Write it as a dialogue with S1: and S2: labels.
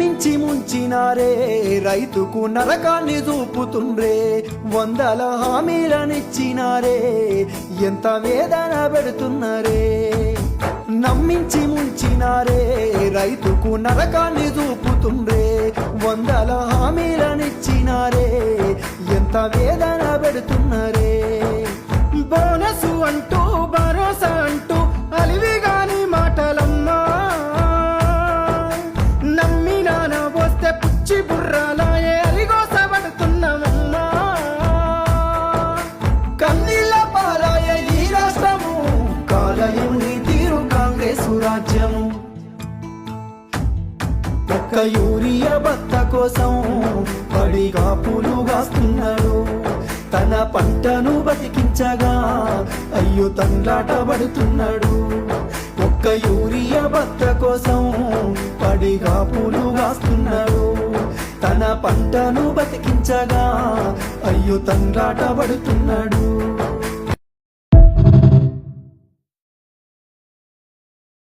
S1: నమ్మించి ముంచినారే, రైతుకు నరకాన్ని చూపుతుండ్రే. 100 హామీలనిచ్చినారే, ఎంత వేదన పెడుతున్నారే. నమ్మించి ముంచినారే, రైతుకు నరకాన్ని చూపుతుండ్రే. 100 హామీలనిచ్చినారే, ఎంత వేదన పెడుతున్నారే. బోనసు అంటూ భరోసా అంటూ అలివిగాని మాటలమ్మా, నమ్మినాన వస్తే పుచ్చి బుర్రాలాయే అలిగోసబడుతున్నామమ్మా. కన్నీళ్ళ పాలాయ ఈ రాష్ట్రము, కాలయుని తీరు కాంగ్రెసు రాజ్యము. ఒక్క యూరియా బత్త కోసం పడిగా పూలుగాస్తున్నాడు. తన పంటను బతికించగా అయ్యో తండ్లాట పడుతున్నాడు. ఒక్క యూరియా బత్త కోసం పడిగా పూలుగాస్తున్నాడు. తన పంటను బతికించగా అయ్యో తండ్లాట పడుతున్నాడు.